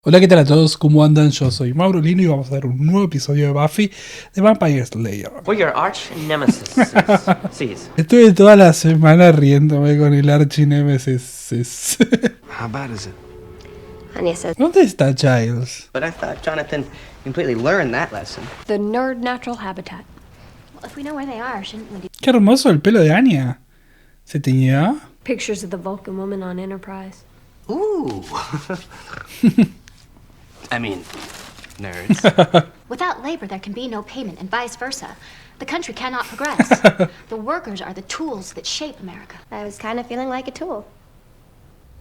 Hola, ¿qué tal a todos? ¿Cómo andan? Yo soy Mauro Lino y vamos a ver un nuevo episodio de Buffy de Vampire Slayer. We're your arch nemesis. Estuve toda la semana riéndome con el archinémesis. How bad is it? Anya says ¿Dónde está Giles? But I thought Jonathan completely learned that lesson. the nerd natural habitat. Well, if we know where they are, shouldn't we do Qué hermoso el pelo de Anya. ¿Se teñió? pictures of the Vulcan woman on Enterprise? Ooh. I mean, nerds. Without labor, there can be no payment, and vice versa. The country cannot progress. The workers are the tools that shape America. I was kind of feeling like a tool.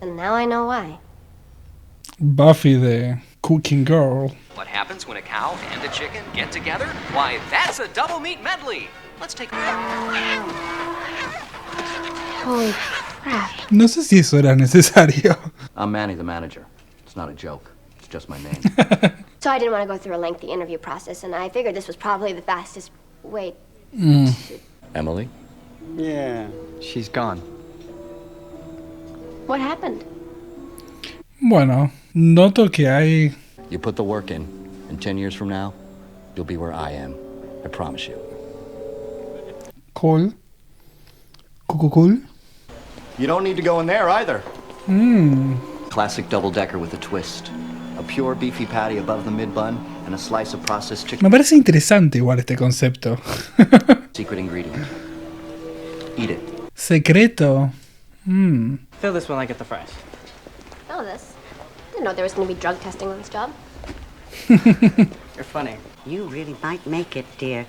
And now I know why. Buffy the Cooking Girl. What happens when a cow and a chicken get together? Why, that's a double meat medley. Let's take Holy crap. No sé si eso era necesario. I'm Manny, the manager. It's not a joke. It's just my name. So I didn't want to go through a lengthy interview process, and I figured this was probably the fastest way. Emily? Yeah, she's gone. What happened? Bueno, noto que hay... You put the work in, and 10 years from now, you'll be where I am. I promise you. Cool. Cool. You don't need to go in there either. Classic double-decker with a twist. A pure beefy patty above the mid-bun, and a slice of processed Me chicken. parece interesante igual este concepto. Secret ingredient. Eat it. Secreto. Fill this when I get the fries. Oh, this. Didn't know there was going to be drug testing on this job. You're funny. You really might make it, dear.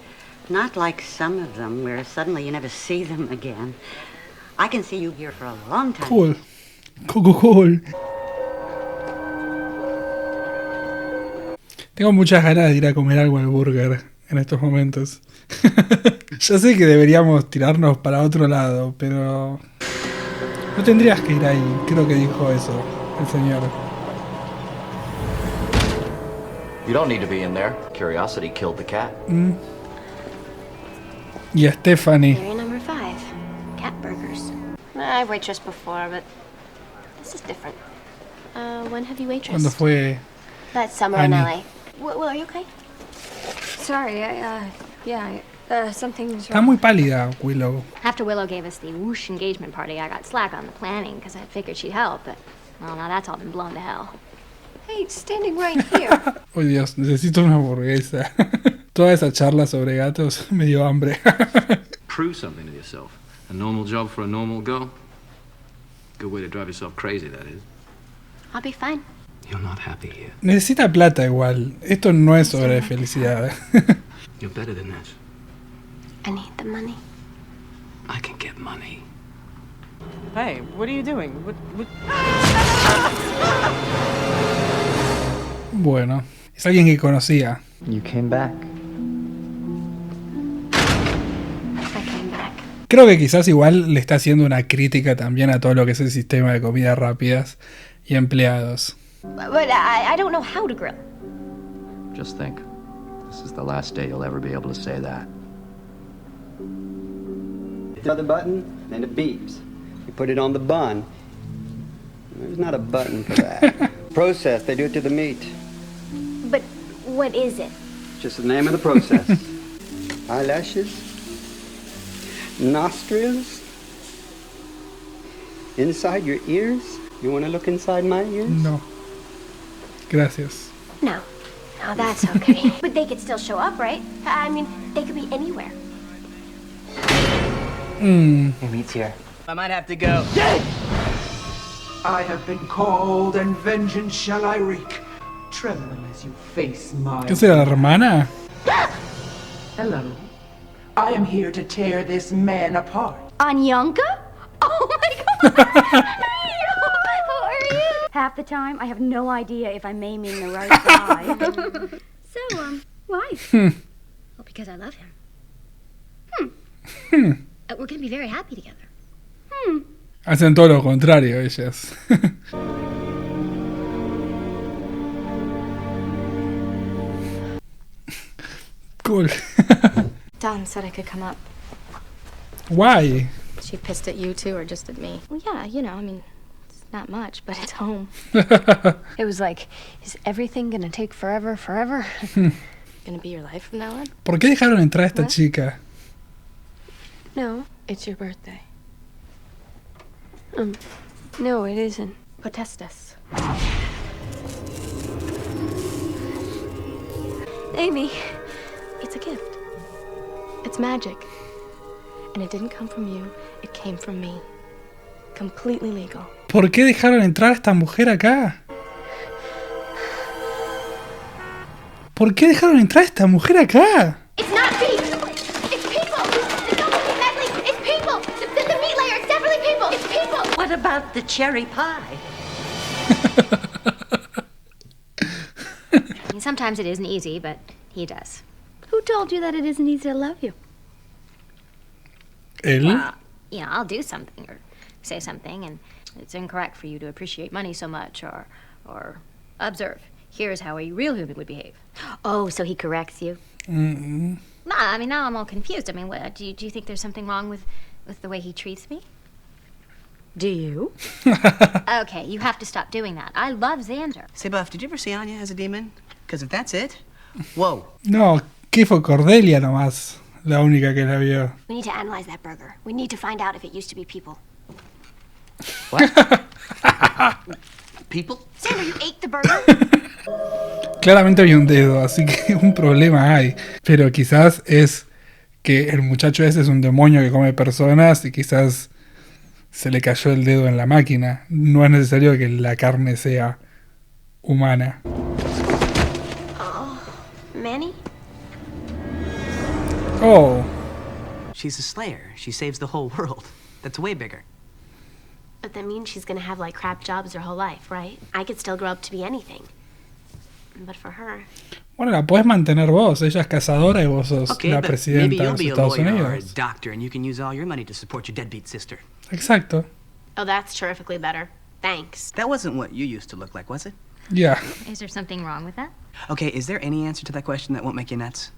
Not like some of them, where suddenly you never see them again. I can see you here for a long time. Cool. Cool. Tengo muchas ganas de ir a comer algo al burger en estos momentos. Ya sé que deberíamos tirarnos para otro lado, pero... No tendrías que ir ahí, creo que dijo eso el señor. You don't need to be in there. Curiosity killed the cat. Y a Stephanie. Area number 5. Cat burgers. I've waitressed before, but this is different. When have you waitressed? Cuando fue... That summer in Annie. LA. Will, are you okay? Sorry, something's Está muy pálida, Willow. After Willow gave us the whoosh engagement party, I got slack on the planning because I figured she'd help, but, well, now that's all been blown to hell. Hey, standing right here. Oh Dios, necesito una hamburguesa. Toda esa charla sobre gatos me dio hambre. Prove something to yourself. A normal job for a normal girl. Good way to drive yourself crazy, that is. I'll be fine. You're not happy here. Necesita plata igual. Esto no es sobre felicidad. You're better than this. I need the money. I can get money. Hey, what are you doing? What? Bueno, es alguien que conocía. You came back. I came back. Creo que quizás igual le está haciendo una crítica también a todo lo que es el sistema de comidas rápidas y empleados. But I don't know how to grill. Just think. This is the last day you'll ever be able to say that. Hit the other button, and it beeps. You put it on the bun. There's not a button for that. Process, they do it to the meat. But what is it? Just the name of the process. Eyelashes. Nostrils. Inside your ears. You want to look inside my ears? No. Gracias. No, that's okay. But they could still show up, right? I mean, they could be anywhere. Your meat's here. I might have to go. I have been called, and vengeance shall I wreak. Tremble as you face my... ¿Qué será la hermana? Hello. I am here to tear this man apart. Anyanka? Oh my god! Hey, how are you? Half the time, I have no idea if I'm maiming the right guy. So, why? Well, because I love him. We're gonna be very happy together. Hacen todo lo contrario ellas. Cool. Dawn said I could come up. Why? She pissed at you too, or just at me? Well, yeah, you know, I mean, Not much, but it's home. It was like, is everything gonna take forever? Gonna be your life from now on? ¿Por qué dejaron entrar a esta chica? No, it's your birthday. No, it isn't. Potestas. Amy, it's a gift. It's magic. And it didn't come from you, it came from me. Completely legal. ¿Por qué dejaron entrar a esta mujer acá? ¿Por qué dejaron entrar a esta mujer acá? It's not beef! It's people! The double meat medley! It's people! The meat layer! It's definitely people! It's people! What about the cherry pie? I mean, sometimes it isn't easy, but he does. Who told you that it isn't easy to love you? ¿Él? Well, you know, I'll do something or say something, and it's incorrect for you to appreciate money so much, or observe. Here's how a real human would behave. Oh, so he corrects you? Mm-mm. Nah, I mean, now I'm all confused. I mean, what, do you think there's something wrong with the way he treats me? Do you? Okay, you have to stop doing that. I love Xander. Say, Buff, did you ever see Anya as a demon? Because if that's it, whoa. No, que fue Cordelia nomás, la única que la vio. We need to analyze that burger. We need to find out if it used to be people. What? People? Xander, you ate the burger? Claramente había un dedo, así que un problema hay. Pero quizás es que el muchacho ese es un demonio que come personas y quizás se le cayó el dedo en la máquina. No es necesario que la carne sea humana. Manny? Oh, She's a slayer. She saves the whole world. That's way bigger. But that means she's gonna have like crap jobs her whole life, right? I could still grow up to be anything. But for her... bueno, la podés mantener vos. Ella es cazadora y vos sos Okay, la but maybe presidenta de you'll los be a Estados lawyer or a Unidos. doctor and you can use all your money to support your deadbeat sister. Exacto. Oh, that's terrifically better. Thanks. That wasn't what you used to look like, was it? Yeah. Is there something wrong with that? Okay, is there any answer to that question that won't make you nuts?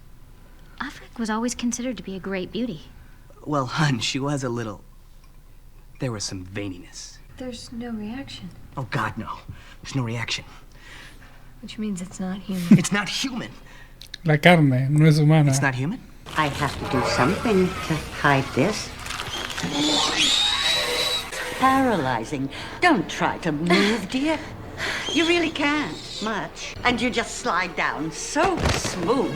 Afrik was always considered to be a great beauty. Well, hun, she was a little... There was some veniness. There's no reaction. Oh, God, no. There's no reaction. Which means it's not human. It's not human. La carne no es humana. It's not human? I have to do something to hide this. Paralyzing. Don't try to move, dear. You really can't much. And you just slide down so smooth.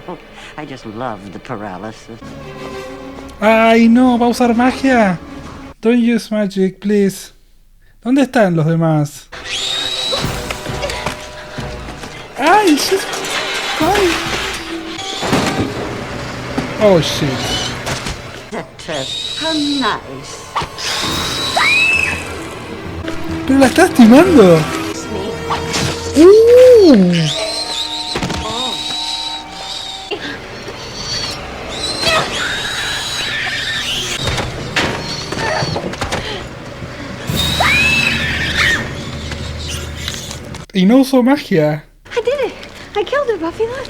Oh, I just love the paralysis. ¡Ay, no! ¿Va a usar magia? Don't use magic, please. ¿Dónde están los demás? ¡Ay! ¡Ay! Oh, shit. How nice. ¡Pero la está lastimando! Y no usó magia. I did it! I killed her, Buffy, look!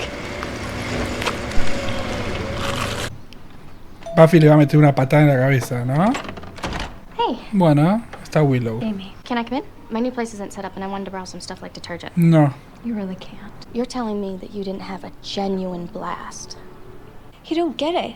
Buffy le va a meter una patada en la cabeza, ¿no? Hey. Bueno, está Willow. Amy. Can I come in? My new place isn't set up and I wanted to borrow some stuff like detergent. No. You really can't. You're telling me that you didn't have a genuine blast. You don't get it.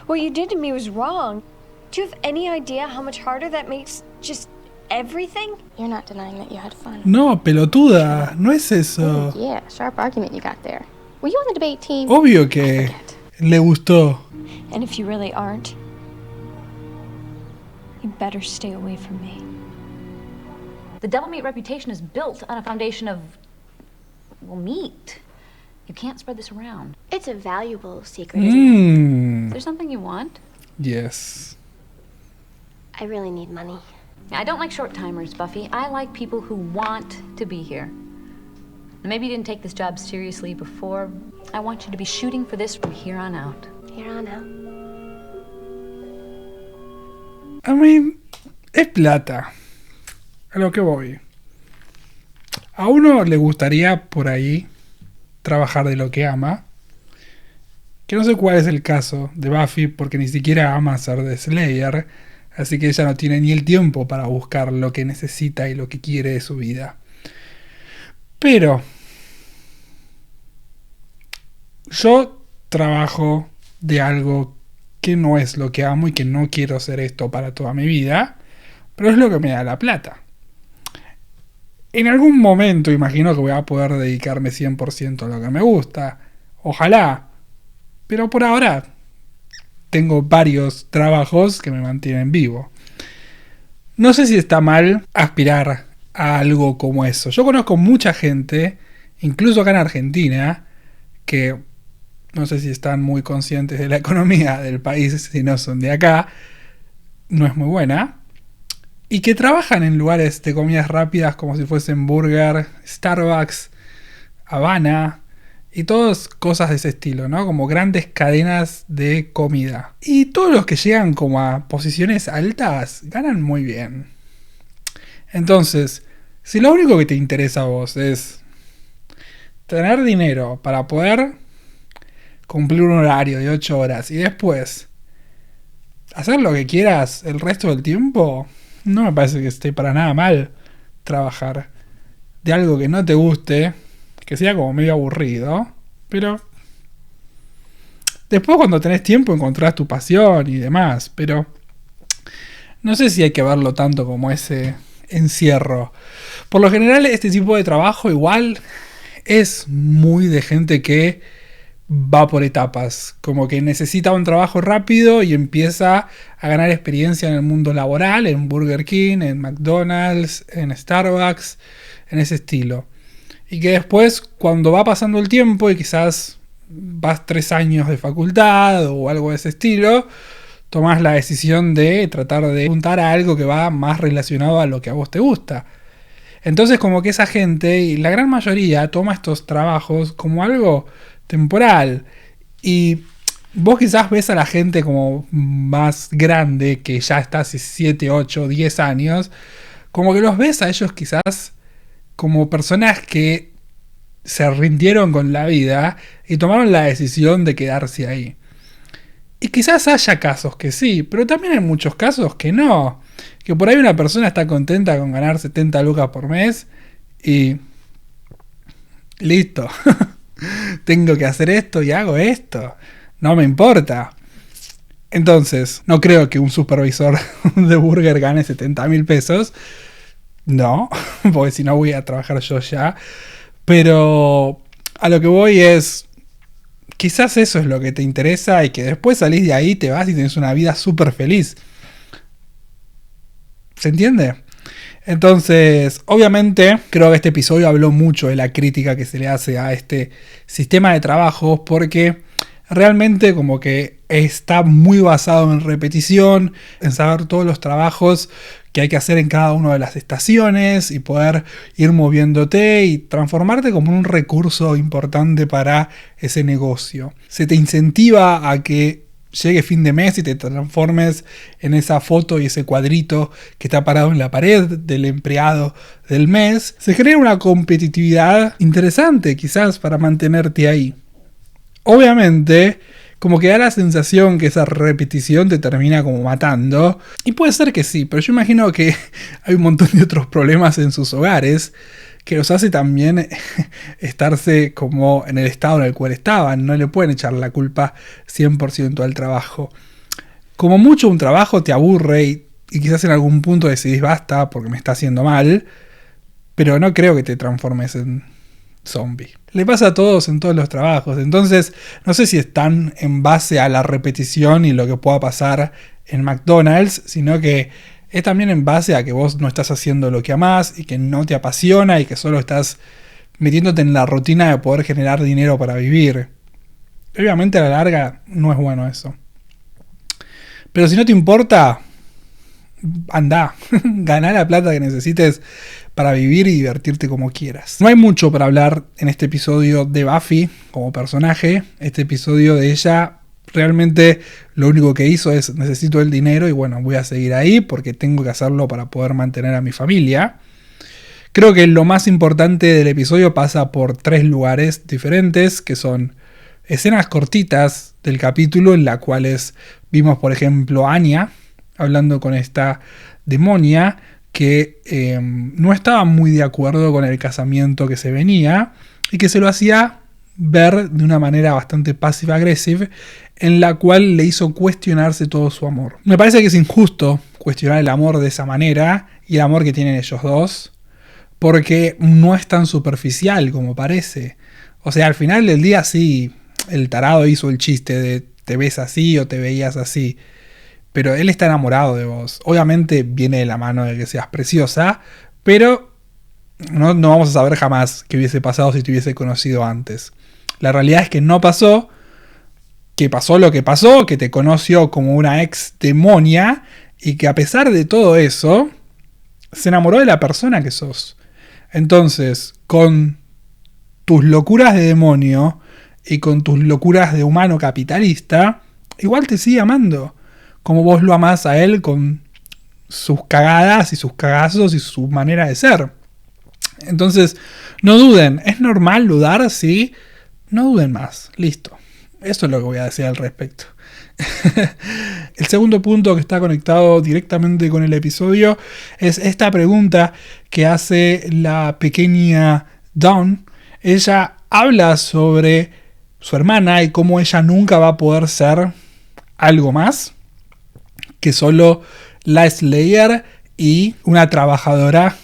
What you did to me was wrong. Do you have any idea how much harder that makes just everything? You're not denying that you had fun. No, pelotuda. No es eso. Yeah, sharp argument you got there. Were you on the debate team? Obvio que le gustó. And if you really aren't, you better stay away from me. The Double Meat reputation is built on a foundation of, well, meat. You can't spread this around. It's a valuable secret, isn't it? Is there something you want? Yes. I really need money. I don't like short-timers, Buffy. I like people who want to be here. Maybe you didn't take this job seriously before. I want you to be shooting for this from here on out. Here on out. I mean, es plata. A lo que voy. A uno le gustaría por ahí trabajar de lo que ama. Que no sé cuál es el caso de Buffy, porque ni siquiera ama ser de Slayer. Así que ella no tiene ni el tiempo para buscar lo que necesita y lo que quiere de su vida. Pero yo trabajo de algo que no es lo que amo y que no quiero hacer esto para toda mi vida, pero es lo que me da la plata. En algún momento imagino que voy a poder dedicarme 100% a lo que me gusta. Ojalá. Pero por ahora tengo varios trabajos que me mantienen vivo. No sé si está mal aspirar a algo como eso. Yo conozco mucha gente, incluso acá en Argentina, que no sé si están muy conscientes de la economía del país, si no son de acá, no es muy buena, y que trabajan en lugares de comidas rápidas como si fuesen Burger, Starbucks, Habana, y todas cosas de ese estilo, ¿no? Como grandes cadenas de comida. Y todos los que llegan como a posiciones altas ganan muy bien. Entonces, si lo único que te interesa a vos es tener dinero para poder cumplir un horario de 8 horas y después hacer lo que quieras el resto del tiempo, no me parece que esté para nada mal trabajar de algo que no te guste, que sea como medio aburrido, pero después cuando tenés tiempo encontrás tu pasión y demás, pero no sé si hay que verlo tanto como ese encierro. Por lo general este tipo de trabajo igual es muy de gente que va por etapas, como que necesita un trabajo rápido y empieza a ganar experiencia en el mundo laboral, en Burger King, en McDonald's, en Starbucks, en ese estilo. Y que después, cuando va pasando el tiempo y quizás vas 3 años de facultad o algo de ese estilo, tomás la decisión de tratar de apuntar a algo que va más relacionado a lo que a vos te gusta. Entonces como que esa gente, y la gran mayoría, toma estos trabajos como algo temporal. Y vos quizás ves a la gente como más grande, que ya está hace 7, 8, 10 años, como que los ves a ellos quizás como personas que se rindieron con la vida y tomaron la decisión de quedarse ahí. Y quizás haya casos que sí, pero también hay muchos casos que no. Que por ahí una persona está contenta con ganar 70 lucas por mes y listo. Tengo que hacer esto y hago esto. No me importa. Entonces, no creo que un supervisor de burger gane 70.000 pesos. No, porque si no voy a trabajar yo ya. Pero a lo que voy es, quizás eso es lo que te interesa y que después salís de ahí, te vas y tenés una vida súper feliz. ¿Se entiende? Entonces, obviamente, creo que este episodio habló mucho de la crítica que se le hace a este sistema de trabajos, porque realmente como que está muy basado en repetición, en saber todos los trabajos que hay que hacer en cada una de las estaciones y poder ir moviéndote y transformarte como un recurso importante para ese negocio. Se te incentiva a que llegue fin de mes y te transformes en esa foto y ese cuadrito que está parado en la pared del empleado del mes. Se genera una competitividad interesante quizás para mantenerte ahí. Obviamente, como que da la sensación que esa repetición te termina como matando. Y puede ser que sí, pero yo imagino que hay un montón de otros problemas en sus hogares que los hace también estarse como en el estado en el cual estaban. No le pueden echar la culpa 100% al trabajo. Como mucho un trabajo te aburre y quizás en algún punto decidís basta porque me está haciendo mal, pero no creo que te transformes en zombie. Le pasa a todos en todos los trabajos. Entonces no sé si están en base a la repetición y lo que pueda pasar en McDonald's, sino que es también en base a que vos no estás haciendo lo que amás y que no te apasiona y que solo estás metiéndote en la rutina de poder generar dinero para vivir. Obviamente a la larga no es bueno eso. Pero si no te importa, andá, ganá la plata que necesites para vivir y divertirte como quieras. No hay mucho para hablar en este episodio de Buffy como personaje. Este episodio de ella realmente lo único que hizo es necesito el dinero y bueno, voy a seguir ahí porque tengo que hacerlo para poder mantener a mi familia. Creo que lo más importante del episodio pasa por 3 lugares diferentes, que son escenas cortitas del capítulo en las cuales vimos por ejemplo a Anya hablando con esta demonia que no estaba muy de acuerdo con el casamiento que se venía y que se lo hacía ver de una manera bastante passive-aggressive, en la cual le hizo cuestionarse todo su amor. Me parece que es injusto cuestionar el amor de esa manera y el amor que tienen ellos dos, porque no es tan superficial como parece. O sea, al final del día sí, el tarado hizo el chiste de te ves así o te veías así, pero él está enamorado de vos. Obviamente viene de la mano de que seas preciosa, pero no vamos a saber jamás qué hubiese pasado si te hubiese conocido antes. La realidad es que no pasó, que pasó lo que pasó, que te conoció como una ex demonia y que a pesar de todo eso, se enamoró de la persona que sos. Entonces, con tus locuras de demonio y con tus locuras de humano capitalista, igual te sigue amando, como vos lo amás a él con sus cagadas y sus cagazos y su manera de ser. Entonces, no duden, es normal dudar, sí. No duden más, listo. Eso es lo que voy a decir al respecto. El segundo punto que está conectado directamente con el episodio es esta pregunta que hace la pequeña Dawn. Ella habla sobre su hermana y cómo ella nunca va a poder ser algo más que solo la Slayer y una trabajadora,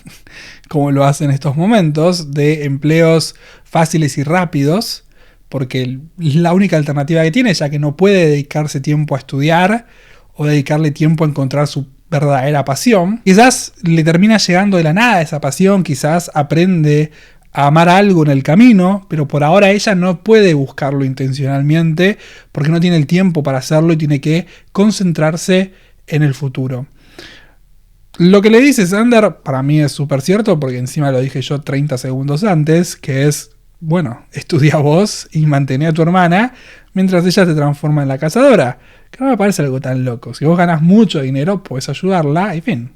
como lo hace en estos momentos, de empleos fáciles y rápidos, porque es la única alternativa que tiene, ya que no puede dedicarse tiempo a estudiar o dedicarle tiempo a encontrar su verdadera pasión. Quizás le termina llegando de la nada esa pasión, quizás aprende a amar algo en el camino, pero por ahora ella no puede buscarlo intencionalmente porque no tiene el tiempo para hacerlo y tiene que concentrarse en el futuro. Lo que le dice Xander para mí es súper cierto, porque encima lo dije yo 30 segundos antes, que es, bueno, estudia vos y mantén a tu hermana mientras ella se transforma en la cazadora. Que no me parece algo tan loco. Si vos ganás mucho dinero, puedes ayudarla, y fin.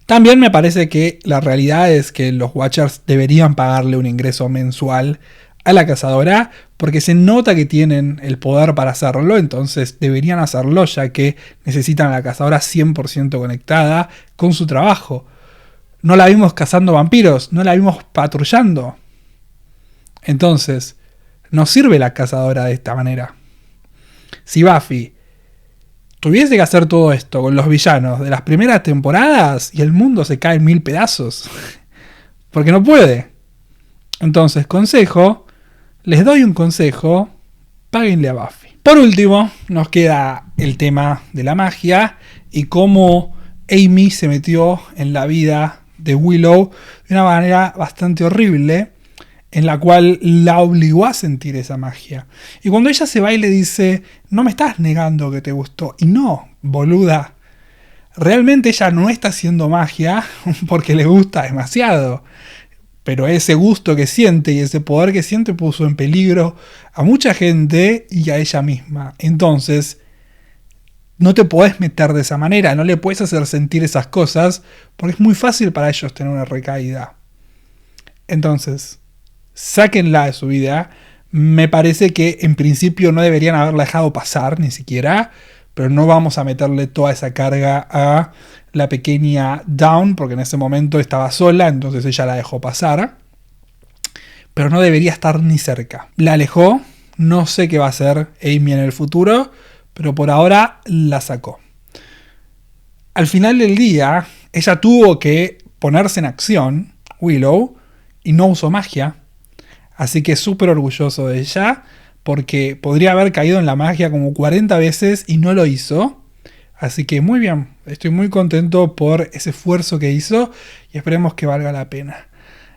También me parece que la realidad es que los Watchers deberían pagarle un ingreso mensual a la cazadora, porque se nota que tienen el poder para hacerlo, entonces deberían hacerlo, ya que necesitan a la cazadora 100% conectada con su trabajo. No la vimos cazando vampiros, no la vimos patrullando. Entonces, no sirve la cazadora de esta manera. Si Buffy tuviese que hacer todo esto con los villanos de las primeras temporadas y el mundo se cae en 1000 pedazos, porque no puede. Entonces, consejo, les doy un consejo, páguenle a Buffy. Por último, nos queda el tema de la magia y cómo Amy se metió en la vida de Willow de una manera bastante horrible, en la cual la obligó a sentir esa magia. Y cuando ella se va y le dice, no me estás negando que te gustó, y no, boluda, realmente ella no está haciendo magia porque le gusta demasiado, pero ese gusto que siente y ese poder que siente puso en peligro a mucha gente y a ella misma. Entonces, no te podés meter de esa manera, no le puedes hacer sentir esas cosas, porque es muy fácil para ellos tener una recaída. Entonces, sáquenla de su vida. Me parece que en principio no deberían haberla dejado pasar, ni siquiera, pero no vamos a meterle toda esa carga a la pequeña Dawn, porque en ese momento estaba sola, entonces ella la dejó pasar, pero no debería estar ni cerca. La alejó, no sé qué va a hacer Amy en el futuro, pero por ahora la sacó. Al final del día, ella tuvo que ponerse en acción, Willow, y no usó magia, así que súper orgulloso de ella, porque podría haber caído en la magia como 40 veces y no lo hizo. Así que muy bien, estoy muy contento por ese esfuerzo que hizo y esperemos que valga la pena.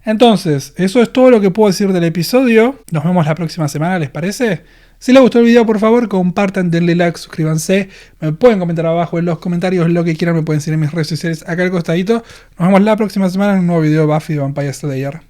Entonces, eso es todo lo que puedo decir del episodio. Nos vemos la próxima semana, ¿les parece? Si les gustó el video, por favor, compartan, denle like, suscríbanse. Me pueden comentar abajo en los comentarios lo que quieran, me pueden seguir en mis redes sociales acá al costadito. Nos vemos la próxima semana en un nuevo video de Buffy the Vampire Slayer.